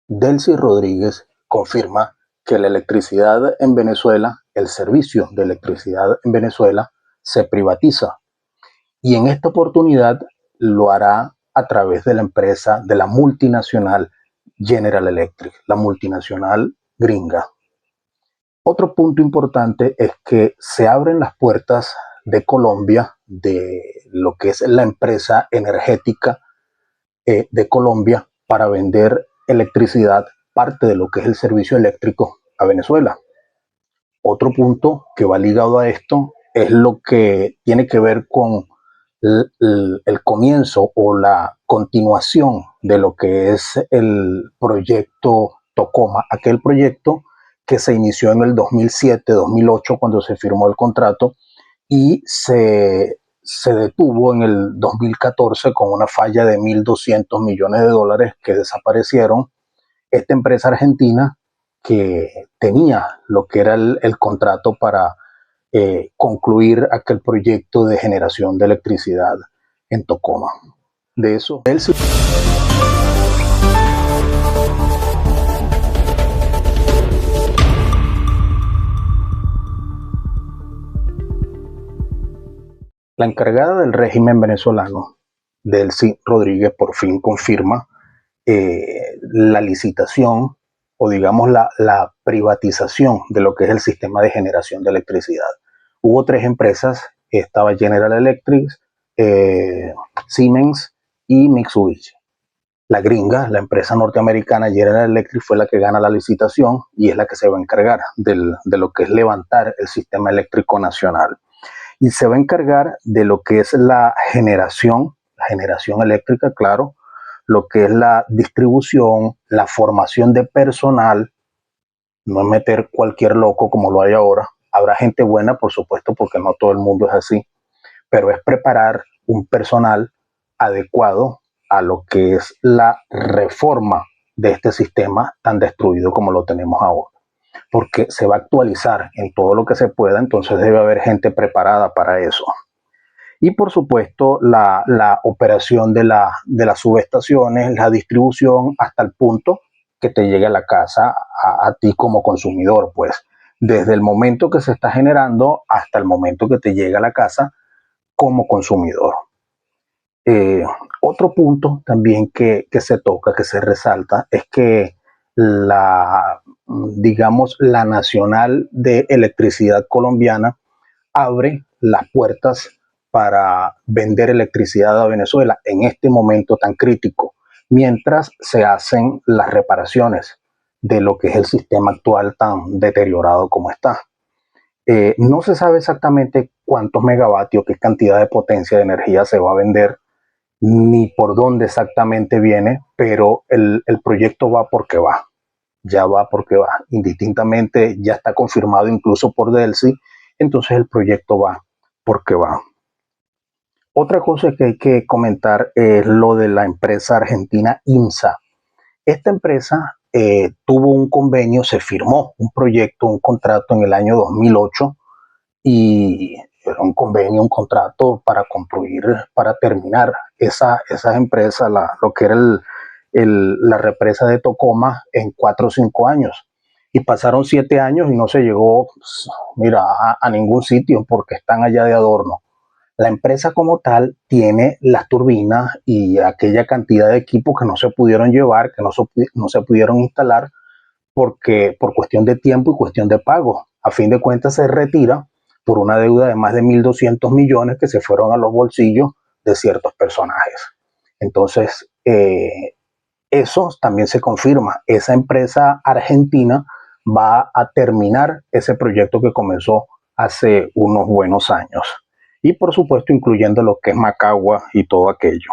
Delcy Rodríguez confirma que la electricidad en Venezuela, el servicio de electricidad en Venezuela, se privatiza y en esta oportunidad lo hará a través de la empresa de la multinacional General Electric, la multinacional gringa. Otro punto importante es que se abren las puertas de Colombia, de lo que es la empresa energética de Colombia, para vender electricidad, parte de lo que es el servicio eléctrico a Venezuela. Otro punto que va ligado a esto es lo que tiene que ver con el comienzo o la continuación de lo que es el proyecto Tocoma, aquel proyecto que se inició en el 2007-2008 cuando se firmó el contrato y se detuvo en el 2014 con una falla de 1.200 millones de dólares que desaparecieron. Esta empresa argentina que tenía lo que era el contrato para concluir aquel proyecto de generación de electricidad en Tocoma. De eso, él sí. La encargada del régimen venezolano, Delcy Rodríguez, por fin confirma la licitación o digamos la privatización de lo que es el sistema de generación de electricidad. Hubo tres empresas, estaba General Electric, Siemens y Mitsubishi. La gringa, la empresa norteamericana General Electric, fue la que gana la licitación y es la que se va a encargar de lo que es levantar el sistema eléctrico nacional. Y se va a encargar de lo que es la generación eléctrica, claro, lo que es la distribución, la formación de personal, no es meter cualquier loco como lo hay ahora. Habrá gente buena, por supuesto, porque no todo el mundo es así, pero es preparar un personal adecuado a lo que es la reforma de este sistema tan destruido como lo tenemos ahora. Porque se va a actualizar en todo lo que se pueda, entonces debe haber gente preparada para eso. Y por supuesto la operación de las subestaciones, la distribución hasta el punto que te llegue a la casa a ti como consumidor, pues desde el momento que se está generando hasta el momento que te llega a la casa como consumidor. Eh, Otro punto también que se toca, que se resalta, es que digamos, la Nacional de Electricidad Colombiana abre las puertas para vender electricidad a Venezuela en este momento tan crítico, mientras se hacen las reparaciones de lo que es el sistema actual tan deteriorado como está. No se sabe exactamente cuántos megavatios, qué cantidad de potencia de energía se va a vender, ni por dónde exactamente viene, pero el proyecto va porque va, ya va porque va, indistintamente ya está confirmado incluso por Delcy, entonces el proyecto va porque va. Otra cosa que hay que comentar es lo de la empresa argentina IMSA. Esta empresa tuvo un convenio, se firmó un proyecto, un contrato en el año 2008 y era un convenio, un contrato para construir, para terminar esa empresa, lo que era la represa de Tocoma en 4 o 5 años. Y pasaron 7 años y no se llegó, pues, mira, a ningún sitio porque están allá de adorno. La empresa como tal tiene las turbinas y aquella cantidad de equipos que no se pudieron llevar, que no se pudieron instalar porque por cuestión de tiempo y cuestión de pago. A fin de cuentas se retira por una deuda de más de 1.200 millones que se fueron a los bolsillos de ciertos personajes. Entonces, eso también se confirma. Esa empresa argentina va a terminar ese proyecto que comenzó hace unos buenos años. Y por supuesto, incluyendo lo que es Macagua y todo aquello.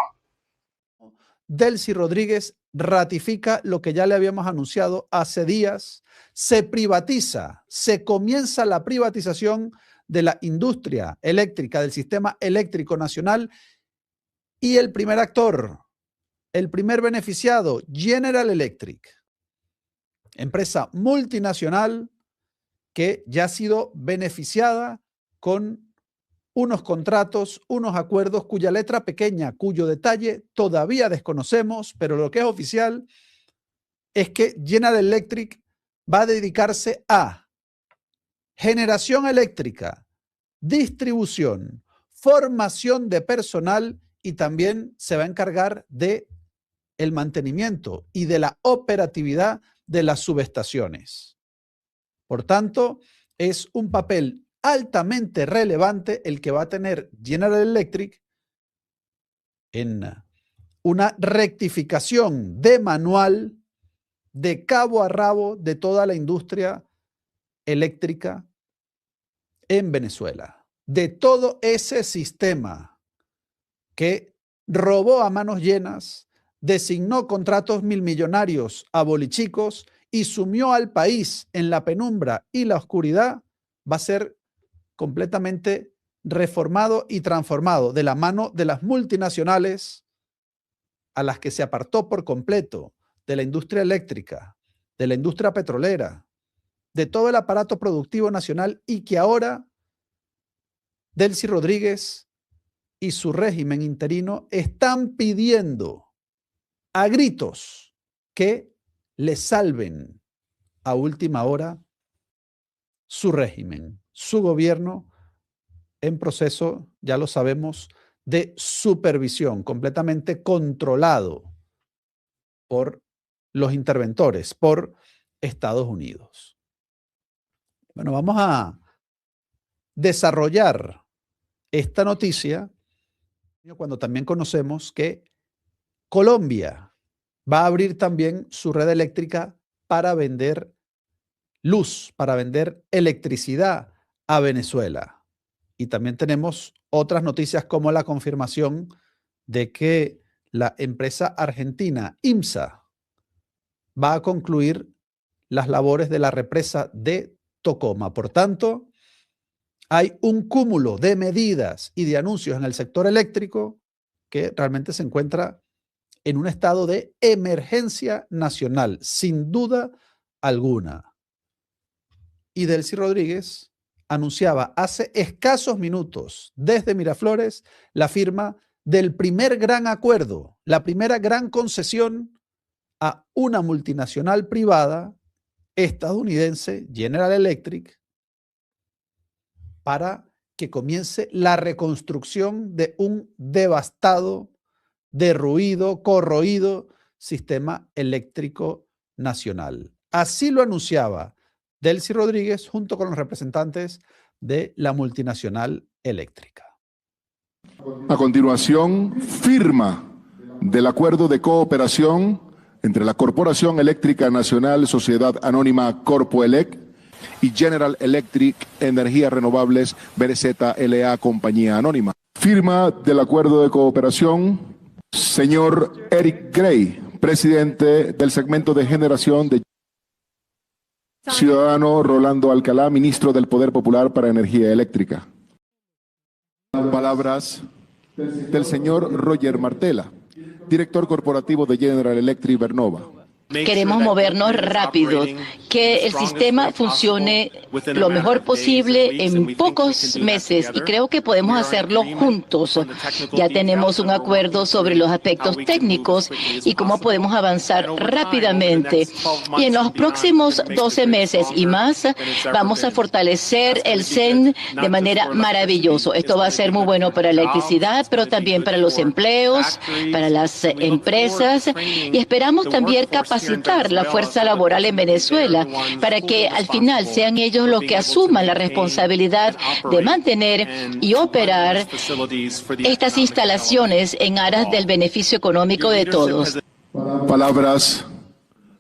Delcy Rodríguez ratifica lo que ya le habíamos anunciado hace días. Se privatiza, se comienza la privatización de la industria eléctrica, del sistema eléctrico nacional, y el primer actor, el primer beneficiado, General Electric, empresa multinacional que ya ha sido beneficiada con unos contratos, unos acuerdos cuya letra pequeña, cuyo detalle todavía desconocemos, pero lo que es oficial es que General Electric va a dedicarse a generación eléctrica, distribución, formación de personal y también se va a encargar de el mantenimiento y de la operatividad de las subestaciones. Por tanto, es un papel altamente relevante el que va a tener General Electric en una rectificación de manual de cabo a rabo de toda la industria eléctrica en Venezuela, de todo ese sistema que robó a manos llenas, designó contratos milmillonarios a bolichicos y sumió al país en la penumbra y la oscuridad, va a ser completamente reformado y transformado de la mano de las multinacionales a las que se apartó por completo de la industria eléctrica, de la industria petrolera, de todo el aparato productivo nacional y que ahora Delcy Rodríguez y su régimen interino están pidiendo a gritos que le salven a última hora su régimen, su gobierno en proceso, ya lo sabemos, de supervisión, completamente controlado por los interventores, por Estados Unidos. Bueno, vamos a desarrollar esta noticia cuando también conocemos que Colombia va a abrir también su red eléctrica para vender luz, para vender electricidad a Venezuela. Y también tenemos otras noticias como la confirmación de que la empresa argentina IMSA va a concluir las labores de la represa de Tocoma. Por tanto, hay un cúmulo de medidas y de anuncios en el sector eléctrico que realmente se encuentra en un estado de emergencia nacional, sin duda alguna. Y Delcy Rodríguez anunciaba hace escasos minutos desde Miraflores la firma del primer gran acuerdo, la primera gran concesión a una multinacional privada estadounidense, General Electric, para que comience la reconstrucción de un devastado, derruido, corroído sistema eléctrico nacional. Así lo anunciaba Delcy Rodríguez junto con los representantes de la multinacional eléctrica. A continuación, firma del acuerdo de cooperación entre la Corporación Eléctrica Nacional Sociedad Anónima Corpoelec y General Electric Energías Renovables BNZ LA Compañía Anónima. Firma del acuerdo de cooperación, señor Eric Gray, presidente del segmento de generación de Ciudadano Rolando Alcalá, ministro del Poder Popular para Energía Eléctrica. Palabras del señor Roger Martela, director corporativo de General Electric Vernova. Queremos movernos rápido, que el sistema funcione lo mejor posible en pocos meses y creo que podemos hacerlo juntos. Ya tenemos un acuerdo sobre los aspectos técnicos y cómo podemos avanzar rápidamente. Y en los próximos 12 meses y más vamos a fortalecer el CEN de manera maravillosa. Esto va a ser muy bueno para la electricidad, pero también para los empleos, para las empresas y esperamos también capacitar la fuerza laboral en Venezuela para que al final sean ellos los que asuman la responsabilidad de mantener y operar estas instalaciones en aras del beneficio económico de todos. Palabras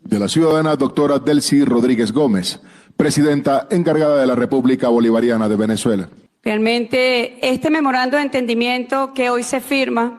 de la ciudadana doctora Delcy Rodríguez Gómez, presidenta encargada de la República Bolivariana de Venezuela. Realmente este memorando de entendimiento que hoy se firma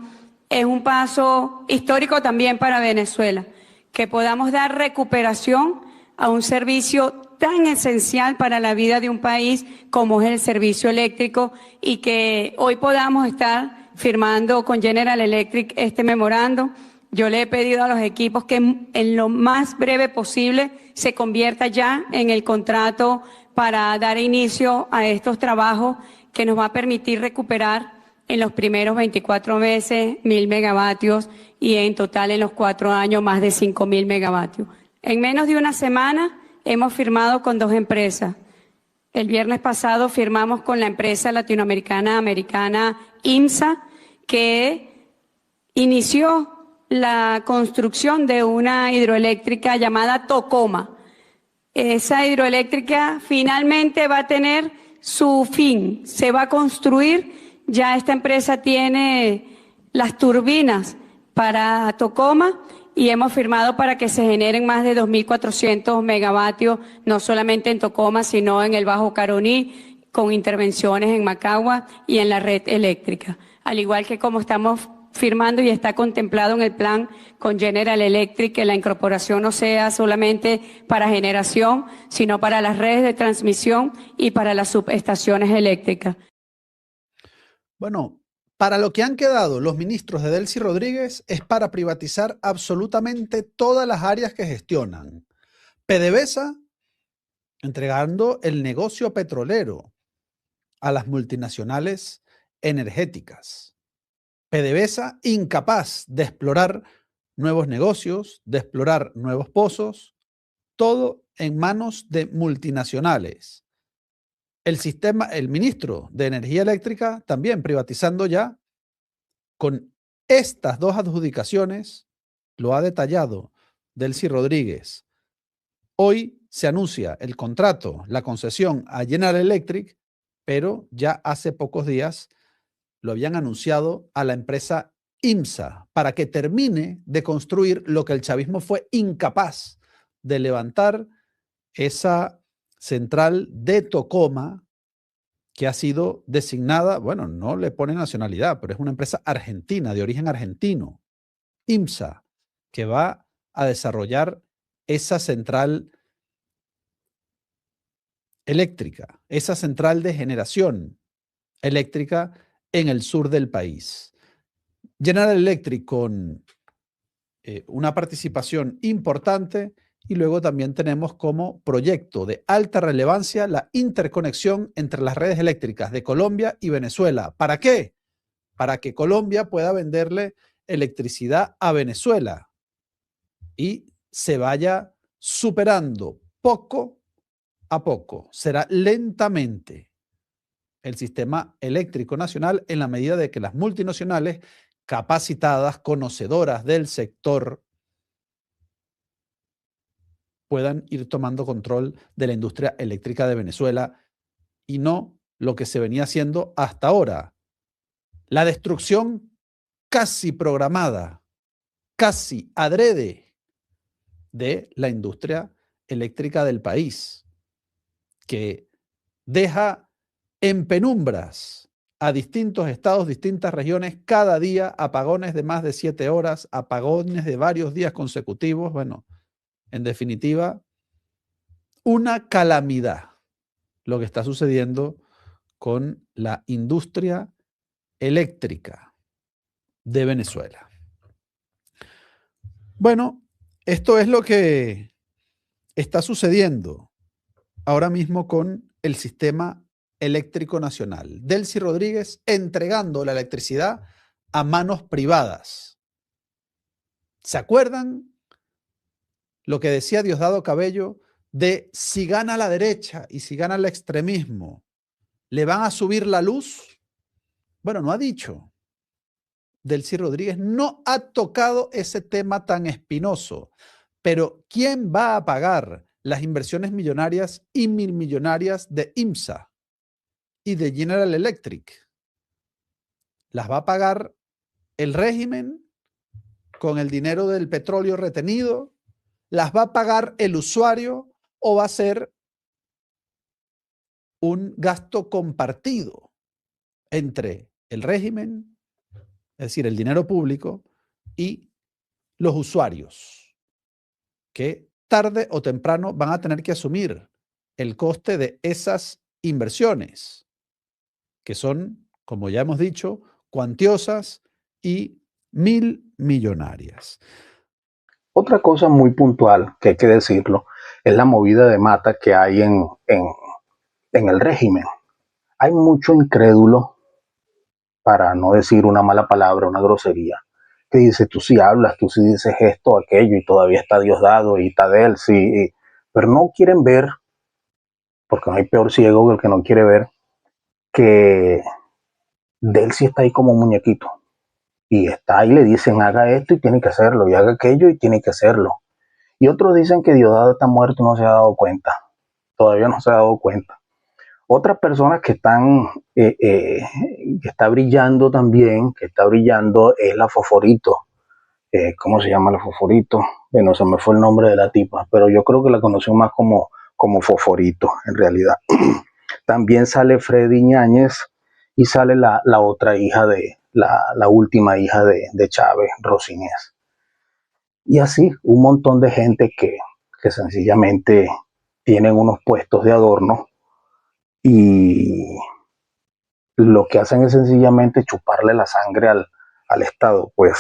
es un paso histórico también para Venezuela, que podamos dar recuperación a un servicio tan esencial para la vida de un país como es el servicio eléctrico y que hoy podamos estar firmando con General Electric este memorando. Yo le he pedido a los equipos que en lo más breve posible se convierta ya en el contrato para dar inicio a estos trabajos que nos va a permitir recuperar en los primeros 24 meses 1.000 megavatios y en total en los 4 años más de 5.000 megavatios. En menos de una semana hemos firmado con 2 empresas. El viernes pasado firmamos con la empresa latinoamericana IMSA, que inició la construcción de una hidroeléctrica llamada Tocoma. Esa hidroeléctrica finalmente va a tener su fin, se va a construir. Ya esta empresa tiene las turbinas para Tocoma y hemos firmado para que se generen más de 2.400 megavatios, no solamente en Tocoma, sino en el Bajo Caroní, con intervenciones en Macagua y en la red eléctrica. Al igual que como estamos firmando y está contemplado en el plan con General Electric, que la incorporación no sea solamente para generación, sino para las redes de transmisión y para las subestaciones eléctricas. Bueno, para lo que han quedado los ministros de Delcy Rodríguez es para privatizar absolutamente todas las áreas que gestionan. PDVSA entregando el negocio petrolero a las multinacionales energéticas. PDVSA incapaz de explorar nuevos negocios, de explorar nuevos pozos, todo en manos de multinacionales. El ministro de Energía Eléctrica también privatizando ya con estas 2 adjudicaciones, lo ha detallado Delcy Rodríguez. Hoy se anuncia el contrato, la concesión a General Electric, pero ya hace pocos días lo habían anunciado a la empresa IMSA para que termine de construir lo que el chavismo fue incapaz de levantar, esa central de Tocoma que ha sido designada, bueno, no le pone nacionalidad, pero es una empresa argentina, de origen argentino, IMSA, que va a desarrollar esa central eléctrica, esa central de generación eléctrica en el sur del país. General Electric con una participación importante y luego también tenemos como proyecto de alta relevancia la interconexión entre las redes eléctricas de Colombia y Venezuela. ¿Para qué? Para que Colombia pueda venderle electricidad a Venezuela y se vaya superando poco a poco. Será lentamente el sistema eléctrico nacional en la medida de que las multinacionales capacitadas, conocedoras del sector, puedan ir tomando control de la industria eléctrica de Venezuela y no lo que se venía haciendo hasta ahora. La destrucción casi programada, casi adrede de la industria eléctrica del país, que deja en penumbras a distintos estados, distintas regiones, cada día apagones de más de 7 horas, apagones de varios días consecutivos. Bueno, en definitiva, una calamidad lo que está sucediendo con la industria eléctrica de Venezuela. Bueno, esto es lo que está sucediendo ahora mismo con el sistema eléctrico nacional. Delcy Rodríguez entregando la electricidad a manos privadas. ¿Se acuerdan lo que decía Diosdado Cabello de si gana la derecha y si gana el extremismo, ¿le van a subir la luz? Bueno, no ha dicho. Delcy Rodríguez no ha tocado ese tema tan espinoso. Pero ¿quién va a pagar las inversiones millonarias y milmillonarias de IMSA y de General Electric? ¿Las va a pagar el régimen con el dinero del petróleo retenido? ¿Las va a pagar el usuario o va a ser un gasto compartido entre el régimen, es decir, el dinero público, y los usuarios, que tarde o temprano van a tener que asumir el coste de esas inversiones, que son, como ya hemos dicho, cuantiosas y milmillonarias? Otra cosa muy puntual, que hay que decirlo, es la movida de mata que hay en el régimen. Hay mucho incrédulo, para no decir una mala palabra, una grosería, que dice, tú sí hablas, tú sí dices esto, aquello, y todavía está Diosdado y está Delcy, pero no quieren ver, porque no hay peor ciego que el que no quiere ver, que Delcy está ahí como un muñequito. Y está ahí, le dicen, haga esto y tiene que hacerlo, y haga aquello y tiene que hacerlo. Y otros dicen que Diosdado está muerto y no se ha dado cuenta. Todavía no se ha dado cuenta. Otras personas que están, que está brillando también, que está brillando, es la Fosforito. ¿Cómo se llama la Fosforito? Bueno, se me fue el nombre de la tipa, pero yo creo que la conoció más como Fosforito, en realidad. También sale Freddy Ñáñez y sale la otra hija de, la última hija de Chávez, Rosinés. Y así, un montón de gente que sencillamente tienen unos puestos de adorno y lo que hacen es sencillamente chuparle la sangre al Estado. Pues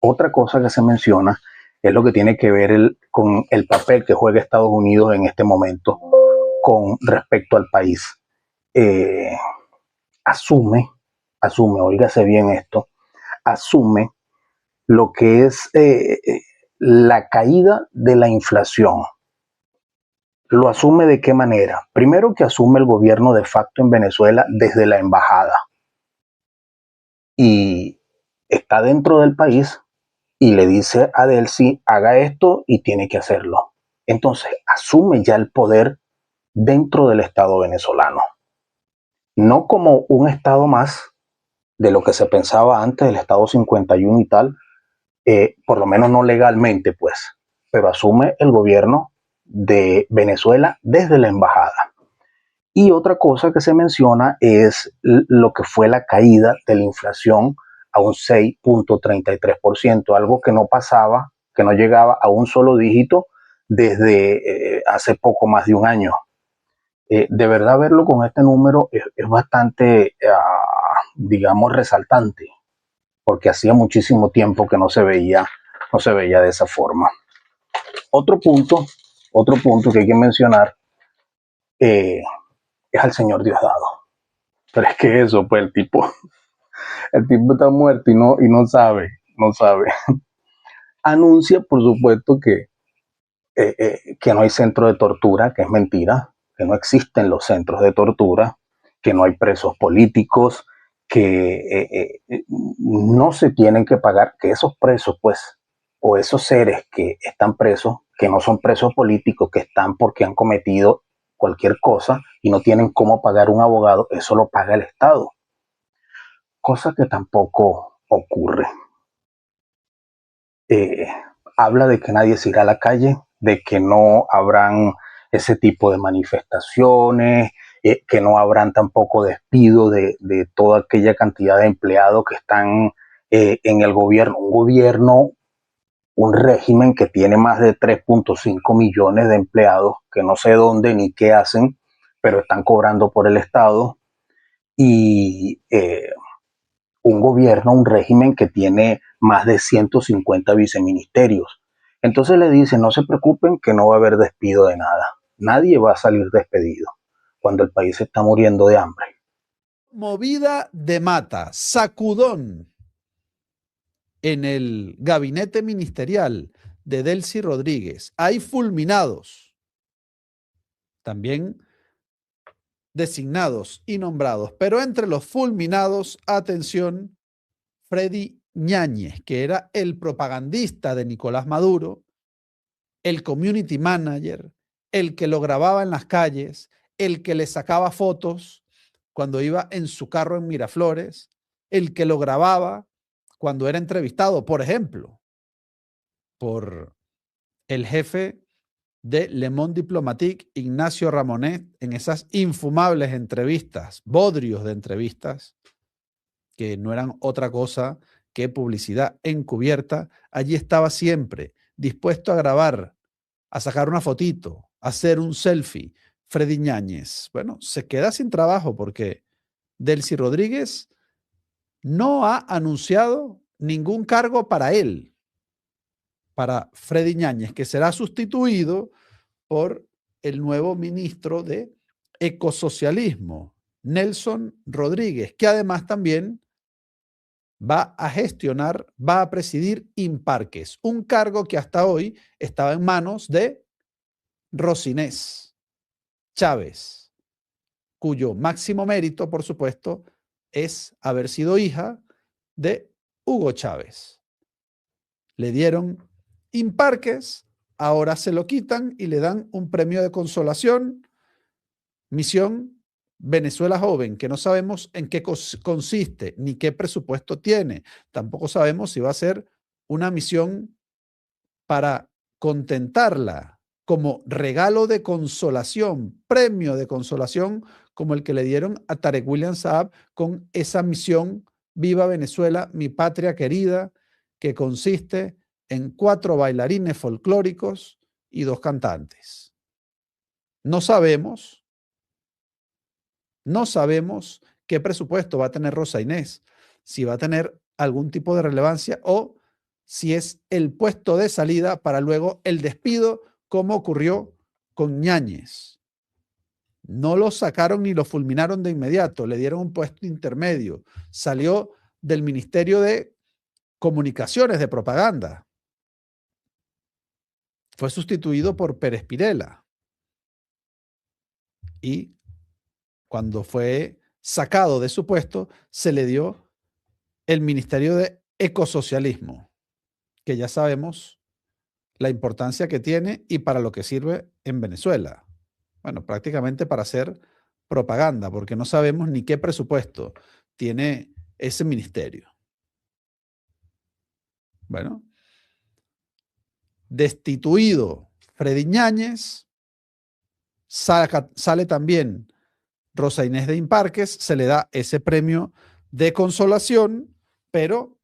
otra cosa que se menciona es lo que tiene que ver con el papel que juega Estados Unidos en este momento con respecto al país. Asume, oígase bien esto, asume lo que es la caída de la inflación. ¿Lo asume de qué manera? Primero, que asume el gobierno de facto en Venezuela desde la embajada y está dentro del país y le dice a Delcy, haga esto y tiene que hacerlo. Entonces asume ya el poder dentro del Estado venezolano, no como un Estado más de lo que se pensaba antes del Estado 51 y tal, por lo menos no legalmente, pues, pero asume el gobierno de Venezuela desde la embajada. Y otra cosa que se menciona es lo que fue la caída de la inflación a un 6.33%, algo que no pasaba, que no llegaba a un solo dígito desde hace poco más de un año. De verdad verlo con este número es bastante, digamos, resaltante, porque hacía muchísimo tiempo que no se veía de esa forma. Otro punto que hay que mencionar es al señor Diosdado. Pero es que eso, pues el tipo está muerto y no sabe. Anuncia, por supuesto, que no hay centro de tortura, que es mentira, que no existen los centros de tortura, que no hay presos políticos, que no se tienen que pagar, que esos presos, pues, o esos seres que están presos, que no son presos políticos, que están porque han cometido cualquier cosa y no tienen cómo pagar un abogado, eso lo paga el Estado, cosa que tampoco ocurre. Habla de que nadie se irá a la calle, de que no habrán ese tipo de manifestaciones, que no habrán tampoco despido de toda aquella cantidad de empleados que están en el gobierno, un régimen que tiene más de 3.5 millones de empleados, que no sé dónde ni qué hacen, pero están cobrando por el Estado, y un gobierno, un régimen que tiene más de 150 viceministerios. Entonces le dicen, no se preocupen que no va a haber despido de nada. Nadie va a salir despedido cuando el país está muriendo de hambre. Movida de mata, sacudón en el gabinete ministerial de Delcy Rodríguez. Hay fulminados, también designados y nombrados, pero entre los fulminados, atención, Freddy Ñáñez, que era el propagandista de Nicolás Maduro, el community manager, el que lo grababa en las calles, el que le sacaba fotos cuando iba en su carro en Miraflores, el que lo grababa cuando era entrevistado, por ejemplo, por el jefe de Le Monde Diplomatique, Ignacio Ramonet, en esas infumables entrevistas, bodrios de entrevistas, que no eran otra cosa que publicidad encubierta. Allí estaba siempre dispuesto a grabar, a sacar una fotito, a hacer un selfie. Freddy Ñáñez, bueno, se queda sin trabajo porque Delcy Rodríguez no ha anunciado ningún cargo para él, para Freddy Ñáñez, que será sustituido por el nuevo ministro de Ecosocialismo, Nelson Rodríguez, que además también va a gestionar, va a presidir Imparques, un cargo que hasta hoy estaba en manos de Rosa Inés Chávez, cuyo máximo mérito, por supuesto, es haber sido hija de Hugo Chávez. Le dieron Imparques, ahora se lo quitan y le dan un premio de consolación, Misión Venezuela Joven, que no sabemos en qué consiste ni qué presupuesto tiene. Tampoco sabemos si va a ser una misión para contentarla como regalo de consolación, premio de consolación, como el que le dieron a Tarek William Saab con esa misión Viva Venezuela, mi patria querida, que consiste en 4 bailarines folclóricos y 2 cantantes. No sabemos qué presupuesto va a tener Rosa Inés, si va a tener algún tipo de relevancia o si es el puesto de salida para luego el despido, como ocurrió con Ñáñez. No lo sacaron ni lo fulminaron de inmediato, le dieron un puesto intermedio. Salió del Ministerio de Comunicaciones, de Propaganda. Fue sustituido por Pérez Pirela. Y cuando fue sacado de su puesto, se le dio el Ministerio de Ecosocialismo, que ya sabemos la importancia que tiene y para lo que sirve en Venezuela. Bueno, prácticamente para hacer propaganda, porque no sabemos ni qué presupuesto tiene ese ministerio. Bueno, destituido Freddy Ñáñez, sale también Rosa Inés de Imparques, se le da ese premio de consolación, pero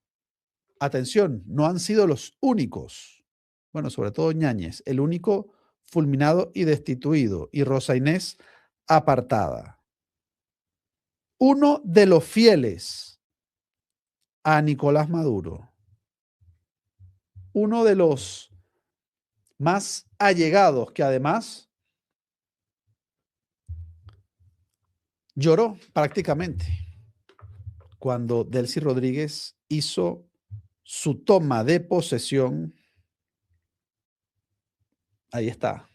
atención, no han sido los únicos. Bueno, sobre todo Ñáñez, el único fulminado y destituido, y Rosa Inés apartada. Uno de los fieles a Nicolás Maduro, uno de los más allegados, que además lloró prácticamente cuando Delcy Rodríguez hizo su toma de posesión. Ahí está.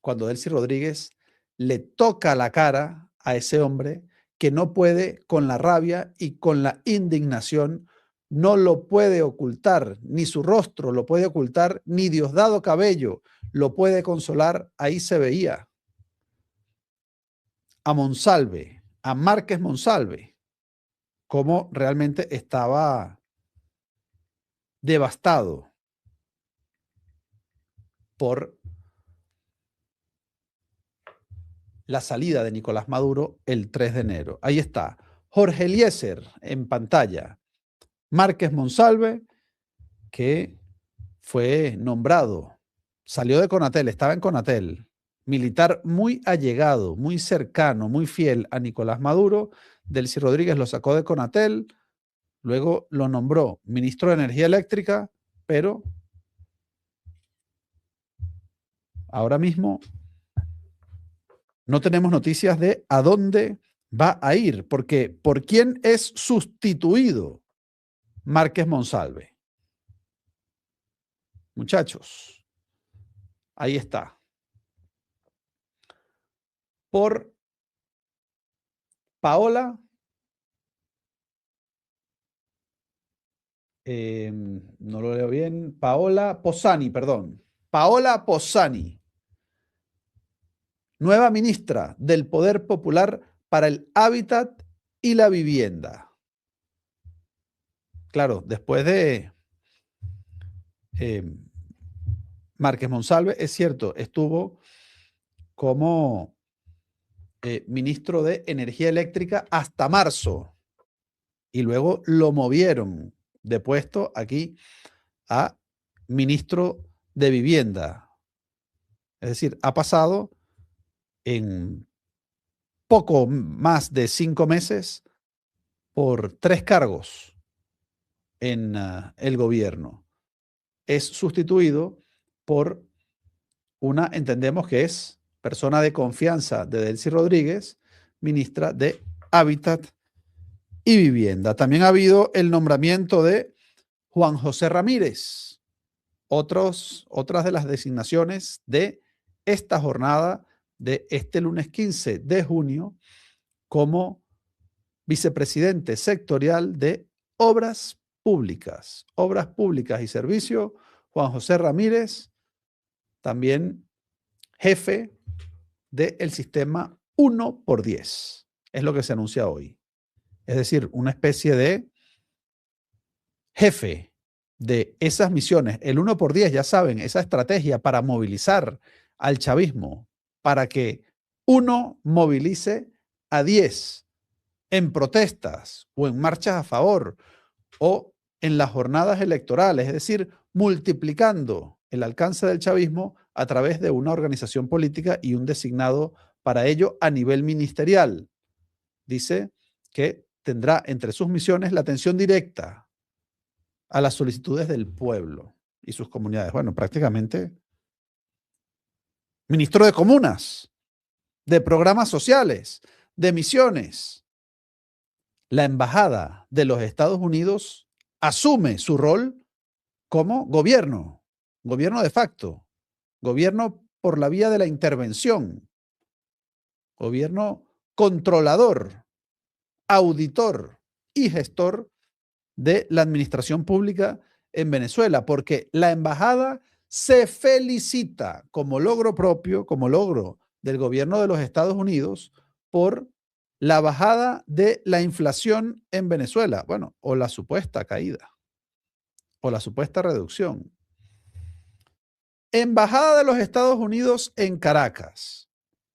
Cuando Delcy Rodríguez le toca la cara a ese hombre que no puede, con la rabia y con la indignación, no lo puede ocultar, ni su rostro lo puede ocultar, ni Diosdado Cabello lo puede consolar. Ahí se veía a Monsalve, a Márquez Monsalve, cómo realmente estaba devastado por la salida de Nicolás Maduro el 3 de enero. Ahí está, Jorge Eliezer en pantalla, Márquez Monsalve, que fue nombrado, salió de Conatel, estaba en Conatel, militar muy allegado, muy cercano, muy fiel a Nicolás Maduro. Delcy Rodríguez lo sacó de Conatel, luego lo nombró ministro de Energía Eléctrica, pero ahora mismo no tenemos noticias de a dónde va a ir, porque ¿por quién es sustituido Márquez Monsalve? Muchachos, ahí está. Por Paola no lo leo bien. Paola Posani, perdón. Paola Posani, nueva ministra del Poder Popular para el Hábitat y la Vivienda. Claro, después de Márquez Monsalve, es cierto, estuvo como ministro de Energía Eléctrica hasta marzo y luego lo movieron de puesto aquí a ministro de Vivienda. Es decir, ha pasado en poco más de 5 meses por 3 cargos en el gobierno. Es sustituido por una, entendemos que es persona de confianza de Delcy Rodríguez, ministra de Hábitat y vivienda. También ha habido el nombramiento de Juan José Ramírez, otras de las designaciones de esta jornada de este lunes 15 de junio como vicepresidente sectorial de Obras Públicas y Servicio, Juan José Ramírez, también jefe del sistema 1x10. Es lo que se anuncia hoy. Es decir, una especie de jefe de esas misiones. El 1x10, ya saben, esa estrategia para movilizar al chavismo, para que uno movilice a 10 en protestas o en marchas a favor o en las jornadas electorales, es decir, multiplicando el alcance del chavismo a través de una organización política y un designado para ello a nivel ministerial. Dice que tendrá entre sus misiones la atención directa a las solicitudes del pueblo y sus comunidades. Bueno, prácticamente ministro de comunas, de programas sociales, de misiones. La embajada de los Estados Unidos asume su rol como gobierno de facto, gobierno por la vía de la intervención, gobierno controlador, auditor y gestor de la administración pública en Venezuela, porque la embajada se felicita como logro propio, como logro del gobierno de los Estados Unidos por la bajada de la inflación en Venezuela, bueno, o la supuesta caída, o la supuesta reducción. Embajada de los Estados Unidos en Caracas.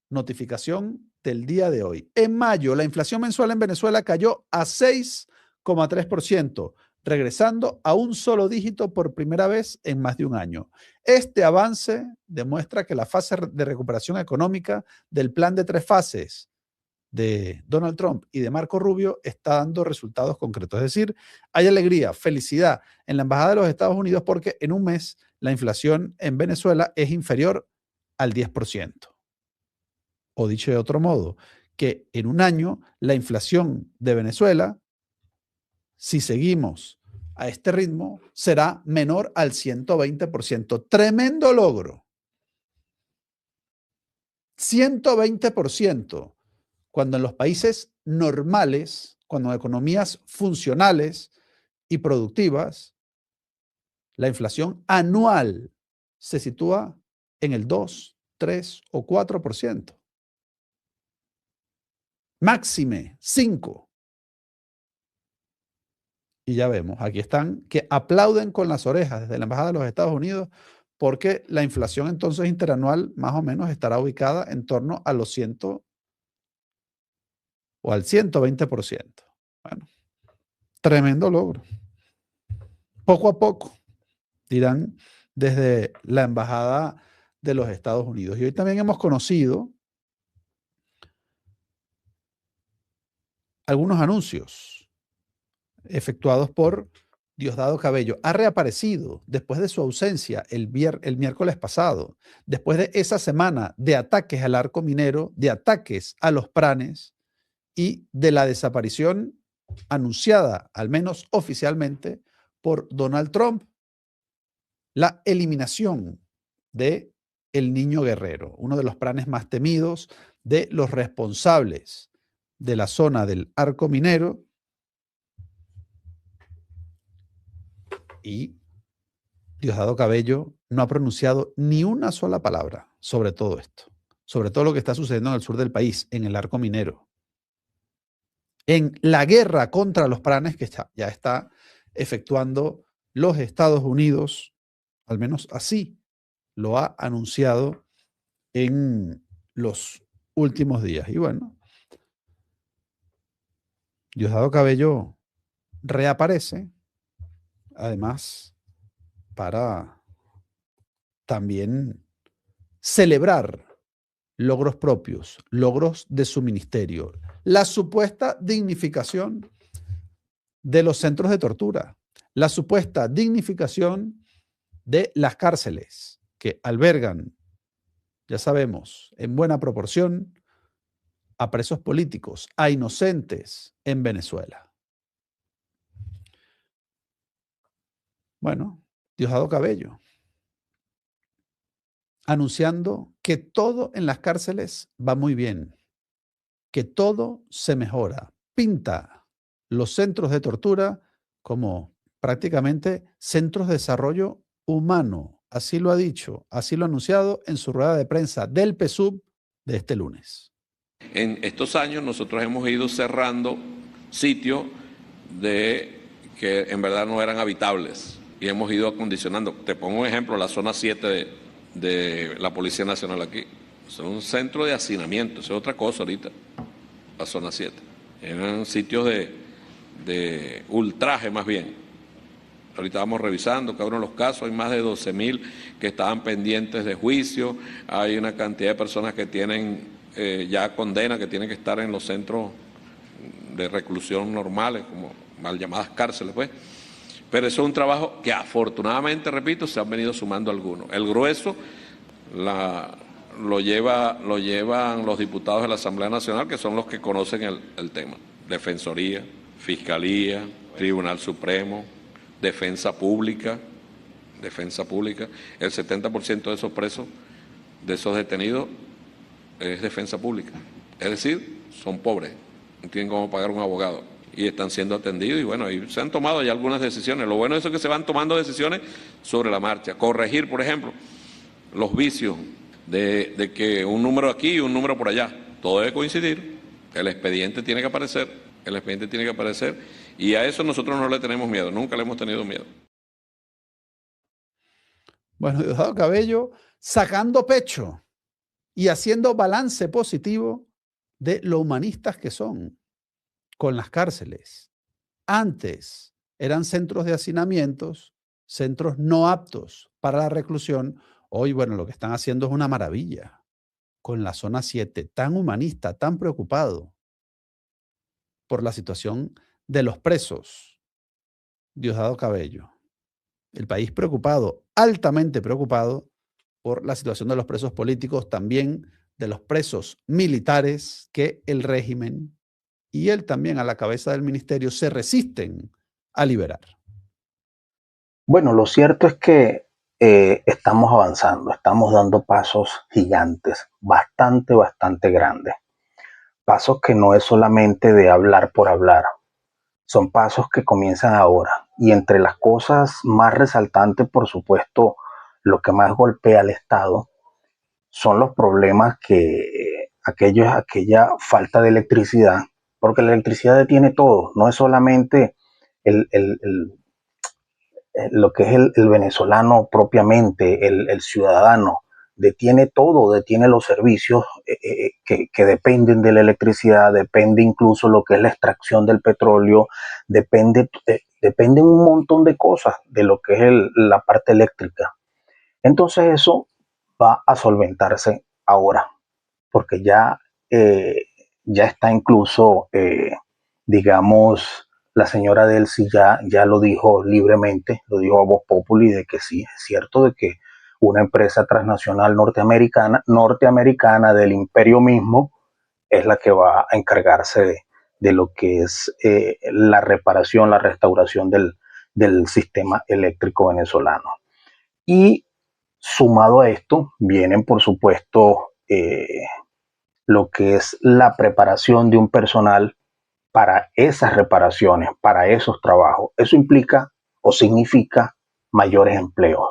Notificación del día de hoy. En mayo, la inflación mensual en Venezuela cayó a 6,3%, regresando a un solo dígito por primera vez en más de un año. Este avance demuestra que la fase de recuperación económica del plan de 3 fases de Donald Trump y de Marco Rubio está dando resultados concretos. Es decir, hay alegría, felicidad en la Embajada de los Estados Unidos porque en un mes la inflación en Venezuela es inferior al 10%. O dicho de otro modo, que en un año la inflación de Venezuela, si seguimos a este ritmo, será menor al 120%. Tremendo logro. 120%. Cuando en los países normales, cuando en economías funcionales y productivas, la inflación anual se sitúa en el 2, 3 o 4%. Máxime 5%. Y ya vemos, aquí están que aplauden con las orejas desde la Embajada de los Estados Unidos porque la inflación entonces interanual más o menos estará ubicada en torno a los 100 o al 120%. Bueno, tremendo logro. Poco a poco, dirán desde la Embajada de los Estados Unidos. Y hoy también hemos conocido algunos anuncios efectuados por Diosdado Cabello. Ha reaparecido después de su ausencia el miércoles pasado, después de esa semana de ataques al arco minero, de ataques a los pranes y de la desaparición anunciada, al menos oficialmente, por Donald Trump, la eliminación de El Niño Guerrero, uno de los pranes más temidos de los responsables de la zona del arco minero. Y Diosdado Cabello no ha pronunciado ni una sola palabra sobre todo esto, sobre todo lo que está sucediendo en el sur del país, en el arco minero, en la guerra contra los pranes que ya está efectuando los Estados Unidos, al menos así lo ha anunciado en los últimos días. Y bueno, Diosdado Cabello reaparece, además, para también celebrar logros propios, logros de su ministerio, la supuesta dignificación de los centros de tortura, la supuesta dignificación de las cárceles que albergan, ya sabemos, en buena proporción a presos políticos, a inocentes en Venezuela. Bueno, Diosdado Cabello, anunciando que todo en las cárceles va muy bien, que todo se mejora. Pinta los centros de tortura como prácticamente centros de desarrollo humano. Así lo ha dicho, así lo ha anunciado en su rueda de prensa del PSUV de este lunes. En estos años nosotros hemos ido cerrando sitios que en verdad no eran habitables y hemos ido acondicionando. Te pongo un ejemplo, la zona 7 de la Policía Nacional aquí. Es un centro de hacinamiento, es otra cosa ahorita, la zona 7. Eran sitios de ultraje más bien. Ahorita vamos revisando cada uno de los casos, hay más de 12.000 que estaban pendientes de juicio, hay una cantidad de personas que tienen ya condena, que tienen que estar en los centros de reclusión normales, como mal llamadas cárceles, pues. Pero eso es un trabajo que afortunadamente, repito, se han venido sumando algunos. El grueso lo llevan los diputados de la Asamblea Nacional, que son los que conocen el tema. Defensoría, Fiscalía, Tribunal Supremo, Defensa Pública. El 70% de esos presos, de esos detenidos, es defensa pública. Es decir, son pobres, no tienen cómo pagar un abogado y están siendo atendidos y bueno, y se han tomado ya algunas decisiones. Lo bueno de eso es que se van tomando decisiones sobre la marcha. Corregir, por ejemplo, los vicios de que un número aquí y un número por allá. Todo debe coincidir. El expediente tiene que aparecer. Y a eso nosotros no le tenemos miedo, nunca le hemos tenido miedo. Bueno, Diosdado Cabello sacando pecho y haciendo balance positivo de lo humanistas que son con las cárceles. Antes eran centros de hacinamientos, centros no aptos para la reclusión. Hoy, bueno, lo que están haciendo es una maravilla con la zona 7, tan humanista, tan preocupado por la situación de los presos. Diosdado Cabello. El país preocupado, altamente preocupado por la situación de los presos políticos, también de los presos militares que el régimen y él también a la cabeza del ministerio se resisten a liberar. Bueno, lo cierto es que estamos avanzando, estamos dando pasos gigantes, bastante grandes. Pasos que no es solamente de hablar por hablar, son pasos que comienzan ahora. Y entre las cosas más resaltantes, por supuesto, lo que más golpea al Estado son los problemas aquella falta de electricidad, porque la electricidad detiene todo, no es solamente lo que es el venezolano propiamente, el ciudadano, detiene todo, detiene los servicios que dependen de la electricidad, depende incluso lo que es la extracción del petróleo, depende un montón de cosas de lo que es la parte eléctrica. Entonces eso va a solventarse ahora, porque ya está incluso, digamos, la señora Delcy ya lo dijo libremente, lo dijo a voz populi, de que sí, es cierto de que una empresa transnacional norteamericana del imperio mismo es la que va a encargarse de lo que es la reparación, la restauración del sistema eléctrico venezolano. Y sumado a esto vienen, por supuesto, lo que es la preparación de un personal para esas reparaciones, para esos trabajos. Eso implica o significa mayores empleos.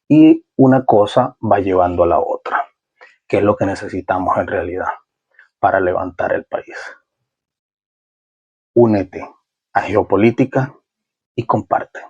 Y una cosa va llevando a la otra, que es lo que necesitamos en realidad para levantar el país. Únete a Geopolítica y comparte.